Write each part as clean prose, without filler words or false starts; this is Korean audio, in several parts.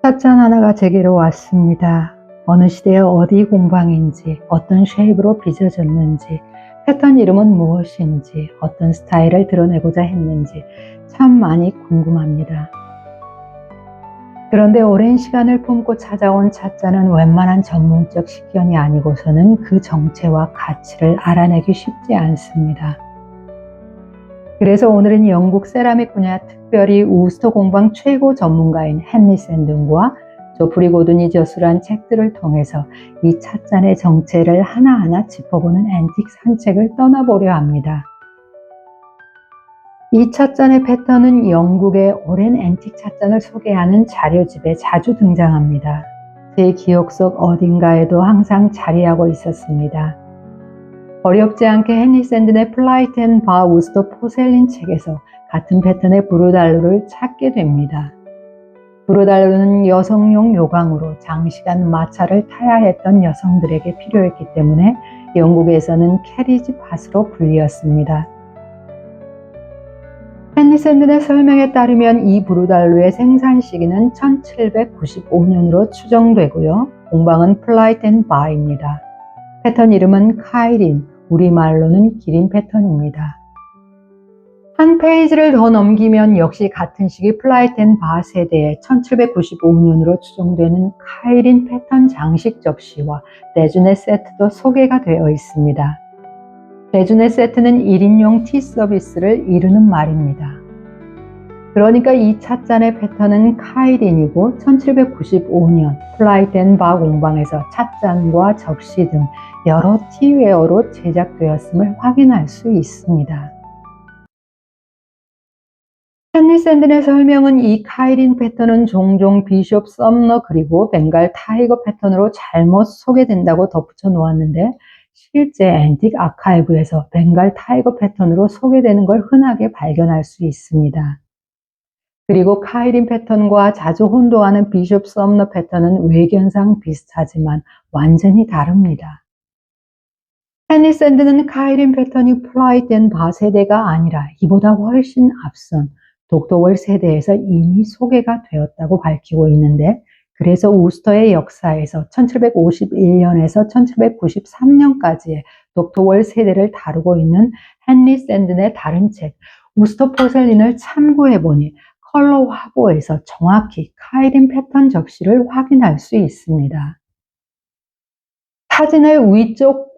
찻잔 하나가 제게로 왔습니다. 어느 시대의 어디 공방인지, 어떤 쉐입으로 빚어졌는지, 패턴 이름은 무엇인지, 어떤 스타일을 드러내고자 했는지 참 많이 궁금합니다. 그런데 오랜 시간을 품고 찾아온 찻잔은 웬만한 전문적 식견이 아니고서는 그 정체와 가치를 알아내기 쉽지 않습니다. 그래서 오늘은 영국 세라믹 분야, 특별히 우스터 공방 최고 전문가인 헨리 샌든과 조프리 고든이 저술한 책들을 통해서 이 찻잔의 정체를 하나하나 짚어보는 앤틱 산책을 떠나보려 합니다. 이 찻잔의 패턴은 영국의 오랜 앤틱 찻잔을 소개하는 자료집에 자주 등장합니다. 제 기억 속 어딘가에도 항상 자리하고 있었습니다. 어렵지 않게 헨리 샌든의 플라이트 앤 바 우스터 포셀린 책에서 같은 패턴의 브루달루를 찾게 됩니다. 브루달루는 여성용 요강으로 장시간 마차를 타야 했던 여성들에게 필요했기 때문에 영국에서는 캐리지 팟으로 불리었습니다. 헨리 샌든의 설명에 따르면 이 브루달루의 생산 시기는 1795년으로 추정되고요. 공방은 플라이트 앤 바입니다. 패턴 이름은 카이린, 우리말로는 기린 패턴입니다. 한 페이지를 더 넘기면 역시 같은 시기 플라이트 앤 바 세대의 1795년으로 추정되는 카이린 패턴 장식 접시와 대준의 세트도 소개가 되어 있습니다. 대준의 세트는 1인용 티 서비스를 이루는 말입니다. 그러니까 이 찻잔의 패턴은 카이린이고 1795년 플라이트 앤 바 공방에서 찻잔과 접시 등 여러 티웨어로 제작되었음을 확인할 수 있습니다. 헨리 샌든의 설명은 이 카이린 패턴은 종종 비숍 썸너 그리고 벵갈 타이거 패턴으로 잘못 소개된다고 덧붙여 놓았는데 실제 앤틱 아카이브에서 벵갈 타이거 패턴으로 소개되는 걸 흔하게 발견할 수 있습니다. 그리고 카이린 패턴과 자주 혼동하는 비숍 썸너 패턴은 외견상 비슷하지만 완전히 다릅니다. 헨리 샌든은 카이린 패턴이 플라이트 앤 바 세대가 아니라 이보다 훨씬 앞선 독도월 세대에서 이미 소개가 되었다고 밝히고 있는데 그래서 우스터의 역사에서 1751년에서 1793년까지의 독도월 세대를 다루고 있는 헨리 샌든의 다른 책 우스터 포셀린을 참고해보니 컬러 화보에서 정확히 카이린 패턴 접시를 확인할 수 있습니다. 사진의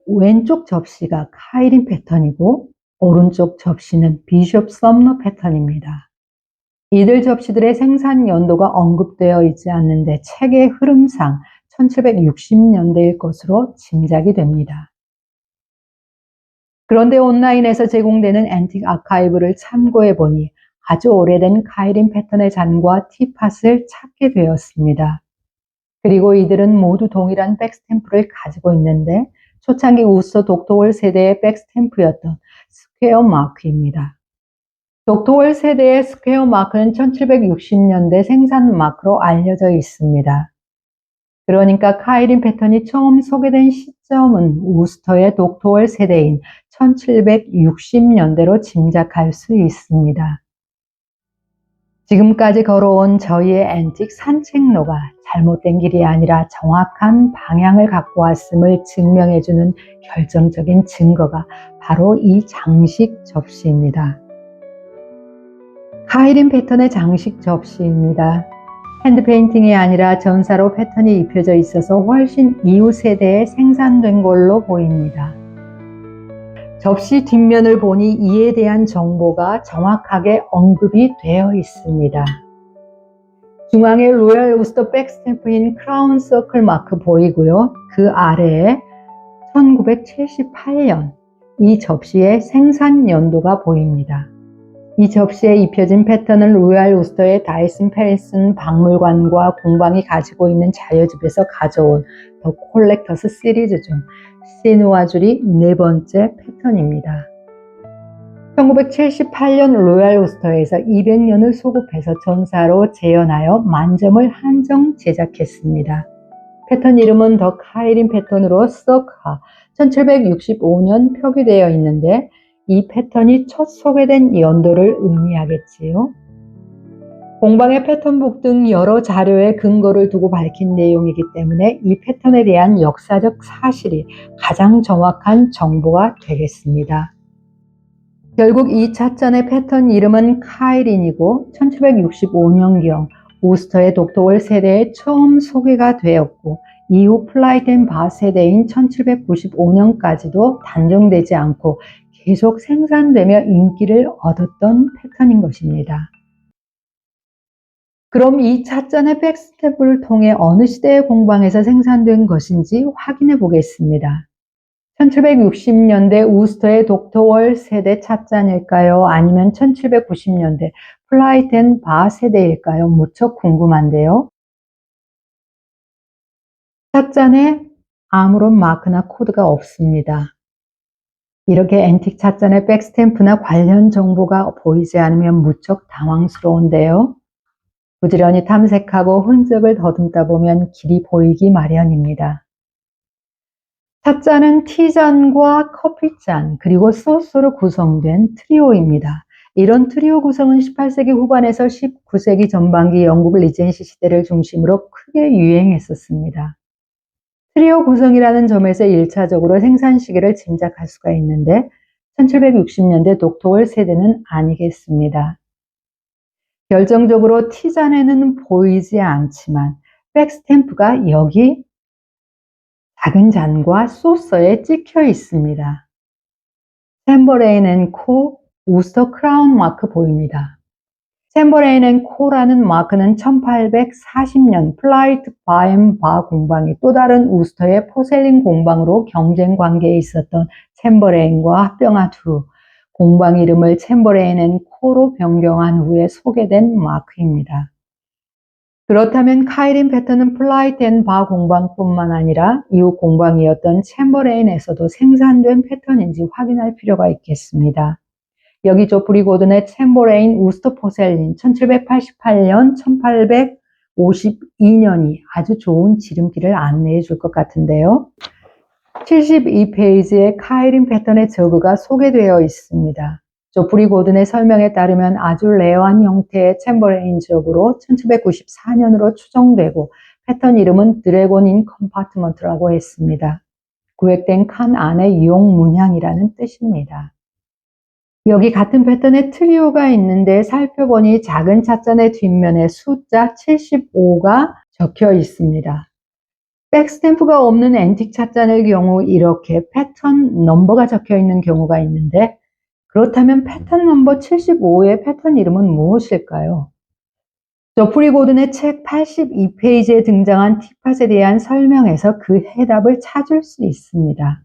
왼쪽 접시가 카이린 패턴이고 오른쪽 접시는 비숍 썸너 패턴입니다. 이들 접시들의 생산 연도가 언급되어 있지 않는데 책의 흐름상 1760년대일 것으로 짐작이 됩니다. 그런데 온라인에서 제공되는 앤틱 아카이브를 참고해 보니 아주 오래된 카이린 패턴의 잔과 티팟을 찾게 되었습니다. 그리고 이들은 모두 동일한 백스탬프를 가지고 있는데 초창기 우스터 독도월 세대의 백스탬프였던 스퀘어 마크입니다. 독도월 세대의 스퀘어 마크는 1760년대 생산 마크로 알려져 있습니다. 그러니까 카이린 패턴이 처음 소개된 시점은 우스터의 독도월 세대인 1760년대로 짐작할 수 있습니다. 지금까지 걸어온 저희의 앤틱 산책로가 잘못된 길이 아니라 정확한 방향을 갖고 왔음을 증명해주는 결정적인 증거가 바로 이 장식 접시입니다. 카이린 패턴의 장식 접시입니다. 핸드페인팅이 아니라 전사로 패턴이 입혀져 있어서 훨씬 이후 세대에 생산된 걸로 보입니다. 접시 뒷면을 보니 이에 대한 정보가 정확하게 언급이 되어 있습니다. 중앙에 로얄 우스터 백스탬프인 크라운 서클 마크 보이고요. 그 아래에 1978년 이 접시의 생산 연도가 보입니다. 이 접시에 입혀진 패턴은 로얄 우스터의 다이슨 페리슨 박물관과 공방이 가지고 있는 자료집에서 가져온 더 콜렉터스 시리즈 중 시누아 줄이 네 번째 패턴입니다. 1978년 로얄 우스터에서 200년을 소급해서 전사로 재현하여 만점을 한정 제작했습니다. 패턴 이름은 더 카이린 패턴으로 서카 1765년 표기되어 있는데 이 패턴이 첫 소개된 연도를 의미하겠지요. 공방의 패턴북 등 여러 자료의 근거를 두고 밝힌 내용이기 때문에 이 패턴에 대한 역사적 사실이 가장 정확한 정보가 되겠습니다. 결국 이 찻잔의 패턴 이름은 카이린이고 1765년경 우스터의 독도월 세대에 처음 소개가 되었고 이후 플라이트 앤 바 세대인 1795년까지도 단종되지 않고 계속 생산되며 인기를 얻었던 패턴인 것입니다. 그럼 이 찻잔의 백스텝을 통해 어느 시대의 공방에서 생산된 것인지 확인해 보겠습니다. 1760년대 우스터의 독토월 세대 찻잔일까요? 아니면 1790년대 플라이트 앤 바 세대일까요? 무척 궁금한데요. 찻잔에 아무런 마크나 코드가 없습니다. 이렇게 앤틱 찻잔의 백스탬프나 관련 정보가 보이지 않으면 무척 당황스러운데요. 부지런히 탐색하고 흔적을 더듬다 보면 길이 보이기 마련입니다. 찻잔은 티잔과 커피잔 그리고 소스로 구성된 트리오입니다. 이런 트리오 구성은 18세기 후반에서 19세기 전반기 영국 리젠시 시대를 중심으로 크게 유행했었습니다. 트리오 구성이라는 점에서 1차적으로 생산 시기를 짐작할 수가 있는데 1760년대 독토월 세대는 아니겠습니다. 결정적으로 티잔에는 보이지 않지만 백스탬프가 여기 작은 잔과 소서에 찍혀 있습니다. 챔버레인 앤 코 우스터 크라운 마크 보입니다. 챔버레인 앤 코라는 마크는 1840년 플라이트 바 앤 바 공방이 또 다른 우스터의 포셀린 공방으로 경쟁 관계에 있었던 챔버레인과 합병한 후 공방 이름을 챔버레인 앤 코로 변경한 후에 소개된 마크입니다. 그렇다면 카이린 패턴은 플라이트 앤 바 공방뿐만 아니라 이후 공방이었던 챔버레인에서도 생산된 패턴인지 확인할 필요가 있겠습니다. 여기 조프리 고든의 챔버레인 우스터 포셀린 1788년 1852년이 아주 좋은 지름길을 안내해 줄 것 같은데요. 72페이지에 카이린 패턴의 저그가 소개되어 있습니다. 조프리 고든의 설명에 따르면 아주 레어한 형태의 챔버레인 저그로 1794년으로 추정되고 패턴 이름은 드래곤 인 컴파트먼트라고 했습니다. 구획된 칸 안의 용 문양이라는 뜻입니다. 여기 같은 패턴의 트리오가 있는데 살펴보니 작은 찻잔의 뒷면에 숫자 75가 적혀 있습니다. 백스탬프가 없는 앤틱 찻잔의 경우 이렇게 패턴 넘버가 적혀 있는 경우가 있는데 그렇다면 패턴 넘버 75의 패턴 이름은 무엇일까요? 조프리 고든의 책 82페이지에 등장한 티팟에 대한 설명에서 그 해답을 찾을 수 있습니다.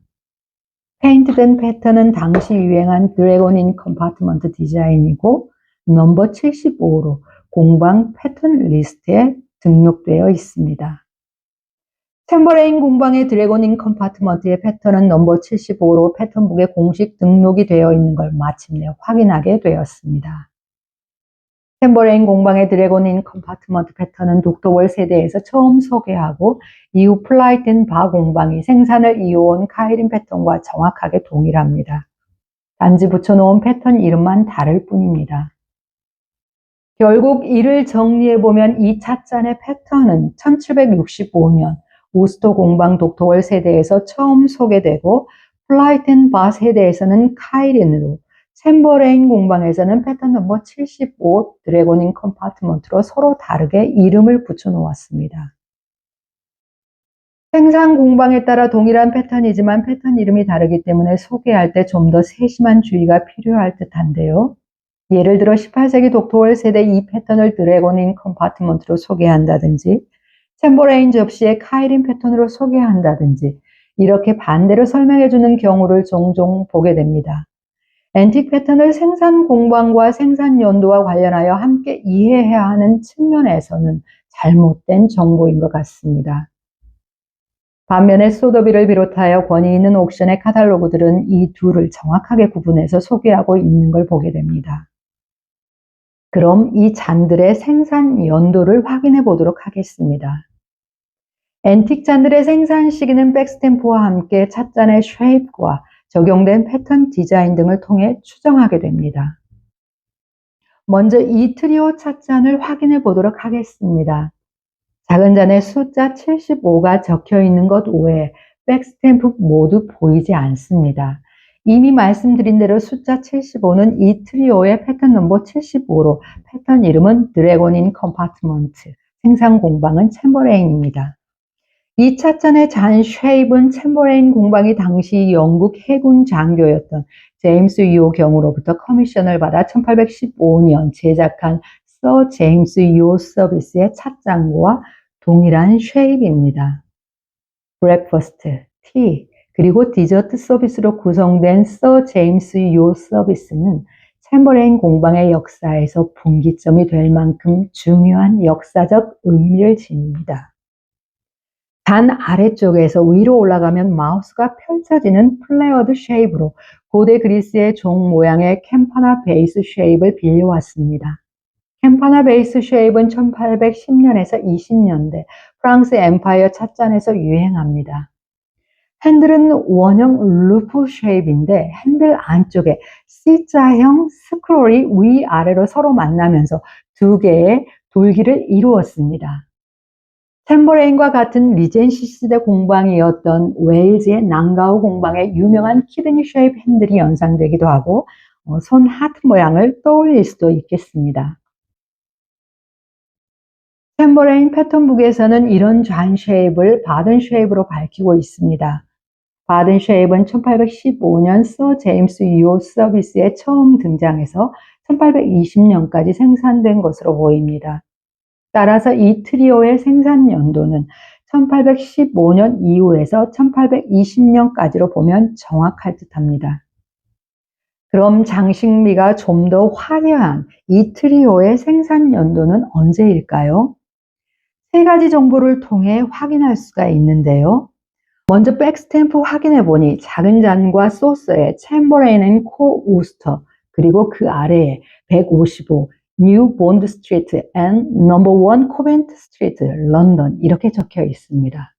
페인트된 패턴은 당시 유행한 드래곤 인 컴파트먼트 디자인이고 넘버 75로 공방 패턴 리스트에 등록되어 있습니다. 챔버레인 공방의 드래곤 인 컴파트먼트의 패턴은 넘버 75로 패턴북에 공식 등록이 되어 있는 걸 마침내 확인하게 되었습니다. 챔버레인 공방의 드래곤 인 컴파트먼트 패턴은 독토월 세대에서 처음 소개하고 이후 플라이트 앤 바 공방이 생산을 이어온 카이린 패턴과 정확하게 동일합니다. 단지 붙여놓은 패턴 이름만 다를 뿐입니다. 결국 이를 정리해보면 이 찻잔의 패턴은 1765년 우스터 공방 독토월 세대에서 처음 소개되고 플라이트 앤 바 세대에서는 카이린으로 챔버레인 공방에서는 패턴 넘버 75 드래곤 인 컴파트먼트로 서로 다르게 이름을 붙여 놓았습니다. 생산 공방에 따라 동일한 패턴이지만 패턴 이름이 다르기 때문에 소개할 때 좀 더 세심한 주의가 필요할 듯한데요. 예를 들어 18세기 독토월 세대 이 패턴을 드래곤 인 컴파트먼트로 소개한다든지 챔버레인 접시에 카이린 패턴으로 소개한다든지 이렇게 반대로 설명해주는 경우를 종종 보게 됩니다. 앤틱 패턴을 생산 공방과 생산 연도와 관련하여 함께 이해해야 하는 측면에서는 잘못된 정보인 것 같습니다. 반면에 소더비를 비롯하여 권위 있는 옥션의 카탈로그들은 이 둘을 정확하게 구분해서 소개하고 있는 걸 보게 됩니다. 그럼 이 잔들의 생산 연도를 확인해 보도록 하겠습니다. 앤틱 잔들의 생산 시기는 백스탬프와 함께 찻잔의 쉐입과 적용된 패턴 디자인 등을 통해 추정하게 됩니다. 먼저 이 트리오 찻잔을 확인해 보도록 하겠습니다. 작은 잔에 숫자 75가 적혀 있는 것 외에 백스탬프 모두 보이지 않습니다. 이미 말씀드린 대로 숫자 75는 이 트리오의 패턴 넘버 75로 패턴 이름은 드래곤 인 컴파트먼트, 생산 공방은 챔버레인입니다. 이 찻잔의 잔 쉐입은 챔버레인 공방이 당시 영국 해군 장교였던 제임스 유호 경으로부터 커미션을 받아 1815년 제작한 서 제임스 유호 서비스의 찻잔과 동일한 쉐입입니다. 브렉퍼스트, 티, 그리고 디저트 서비스로 구성된 서 제임스 유호 서비스는 챔버레인 공방의 역사에서 분기점이 될 만큼 중요한 역사적 의미를 지닙니다. 단 아래쪽에서 위로 올라가면 마우스가 펼쳐지는 플레어드 쉐입으로 고대 그리스의 종 모양의 캠파나 베이스 쉐입을 빌려왔습니다. 캠파나 베이스 쉐입은 1810년에서 20년대 프랑스 엠파이어 찻잔에서 유행합니다. 핸들은 원형 루프 쉐입인데 핸들 안쪽에 C자형 스크롤이 위아래로 서로 만나면서 두 개의 돌기를 이루었습니다. 챔버레인과 같은 리젠시 시대 공방이었던 웨일즈의 난가우 공방의 유명한 키드니 쉐입 핸들이 연상되기도 하고 손 하트 모양을 떠올릴 수도 있겠습니다. 챔버레인 패턴북에서는 이런 잔 쉐입을 바든 쉐입으로 밝히고 있습니다. 바든 쉐입은 1815년 서 제임스 유호 서비스에 처음 등장해서 1820년까지 생산된 것으로 보입니다. 따라서 이 트리오의 생산 연도는 1815년 이후에서 1820년까지로 보면 정확할 듯합니다. 그럼 장식미가 좀 더 화려한 이 트리오의 생산 연도는 언제일까요? 세 가지 정보를 통해 확인할 수가 있는데요. 먼저 백스탬프 확인해 보니 작은 잔과 소스에 챔버레인 앤 코 우스터, 그리고 그 아래에 155 뉴 본드 스트리트 앤 넘버 1 코벤트 스트리트 런던 이렇게 적혀 있습니다.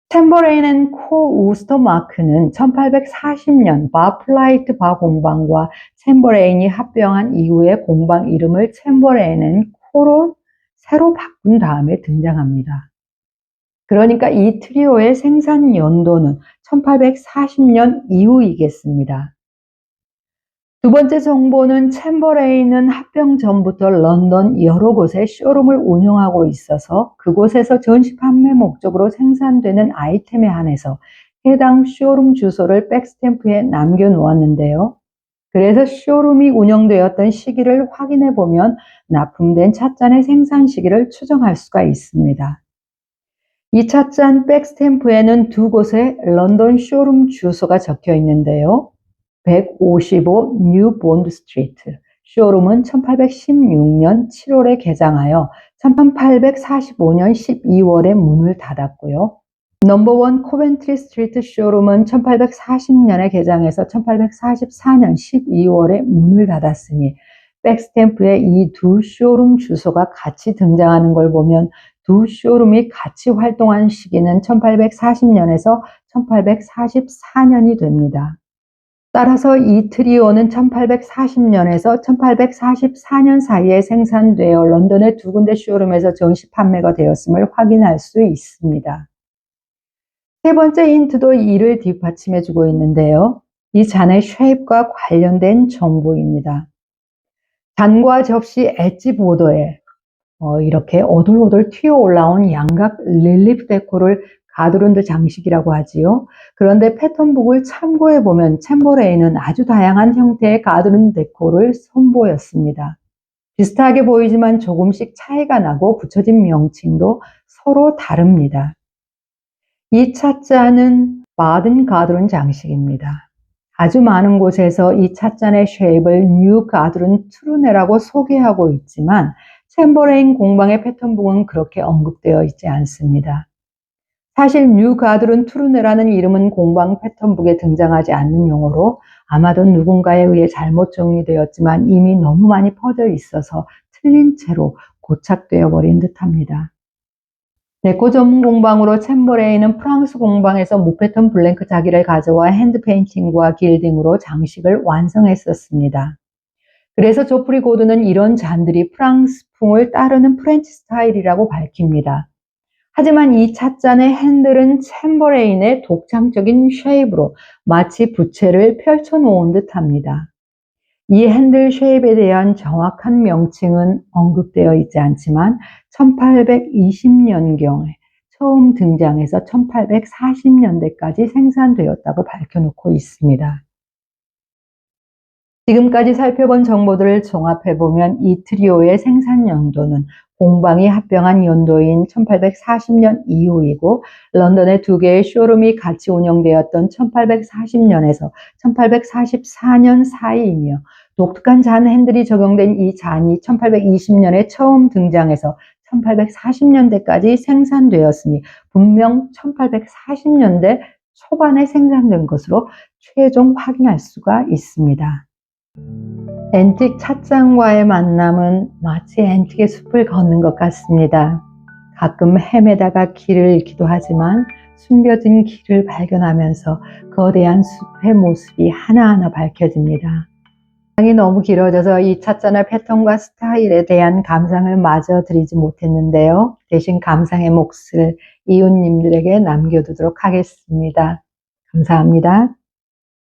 챔버레인 앤 코 우스터 마크는 1840년 바플라이트 바 공방과 챔버레인이 합병한 이후에 공방 이름을 챔버레인 앤 코로 새로 바꾼 다음에 등장합니다. 그러니까 이 트리오의 생산 연도는 1840년 이후이겠습니다. 두 번째 정보는 챔버레인은 합병 전부터 런던 여러 곳에 쇼룸을 운영하고 있어서 그곳에서 전시 판매 목적으로 생산되는 아이템에 한해서 해당 쇼룸 주소를 백스탬프에 남겨놓았는데요. 그래서 쇼룸이 운영되었던 시기를 확인해 보면 납품된 찻잔의 생산 시기를 추정할 수가 있습니다. 이 찻잔 백스탬프에는 두 곳의 런던 쇼룸 주소가 적혀 있는데요. 155 뉴 본드 스트리트, 쇼룸은 1816년 7월에 개장하여 1845년 12월에 문을 닫았고요. 넘버 1 코벤트리 스트리트 쇼룸은 1840년에 개장해서 1844년 12월에 문을 닫았으니 백스탬프에 이 두 쇼룸 주소가 같이 등장하는 걸 보면 두 쇼룸이 같이 활동한 시기는 1840년에서 1844년이 됩니다. 따라서 이 트리오는 1840년에서 1844년 사이에 생산되어 런던의 두 군데 쇼룸에서 전시 판매가 되었음을 확인할 수 있습니다. 세 번째 힌트도 이를 뒷받침해주고 있는데요. 이 잔의 쉐입과 관련된 정보입니다. 잔과 접시 엣지 보더에 이렇게 오돌오돌 튀어 올라온 양각 릴리프 데코를 가드룬드 장식이라고 하지요. 그런데 패턴북을 참고해 보면 챔버레인은 아주 다양한 형태의 가드룬드 데코를 선보였습니다. 비슷하게 보이지만 조금씩 차이가 나고 붙여진 명칭도 서로 다릅니다. 이 찻잔은 바든 가드룬 장식입니다. 아주 많은 곳에서 이 찻잔의 쉐입을 뉴 가드룬 트루네라고 소개하고 있지만 챔버레인 공방의 패턴북은 그렇게 언급되어 있지 않습니다. 사실 뉴 가드룬 트루네라는 이름은 공방 패턴북에 등장하지 않는 용어로 아마도 누군가에 의해 잘못 정리되었지만 이미 너무 많이 퍼져 있어서 틀린 채로 고착되어 버린 듯합니다. 데코 전문 공방으로 챔버레인은 프랑스 공방에서 무패턴 블랭크 자기를 가져와 핸드 페인팅과 길딩으로 장식을 완성했었습니다. 그래서 조프리 고드는 이런 잔들이 프랑스풍을 따르는 프렌치 스타일이라고 밝힙니다. 하지만 이 찻잔의 핸들은 챔버레인의 독창적인 쉐입으로 마치 부채를 펼쳐놓은 듯합니다. 이 핸들 쉐입에 대한 정확한 명칭은 언급되어 있지 않지만 1820년경에 처음 등장해서 1840년대까지 생산되었다고 밝혀놓고 있습니다. 지금까지 살펴본 정보들을 종합해보면 이 트리오의 생산 연도는 공방이 합병한 연도인 1840년 이후이고 런던의 두 개의 쇼룸이 같이 운영되었던 1840년에서 1844년 사이이며 독특한 잔 핸들이 적용된 이 잔이 1820년에 처음 등장해서 1840년대까지 생산되었으니 분명 1840년대 초반에 생산된 것으로 최종 확인할 수가 있습니다. 앤틱 찻잔과의 만남은 마치 앤틱의 숲을 걷는 것 같습니다. 가끔 헤매다가 길을 잃기도 하지만 숨겨진 길을 발견하면서 거대한 숲의 모습이 하나하나 밝혀집니다. 영상이 너무 길어져서 이 찻잔의 패턴과 스타일에 대한 감상을 마저 드리지 못했는데요. 대신 감상의 몫을 이웃님들에게 남겨두도록 하겠습니다. 감사합니다.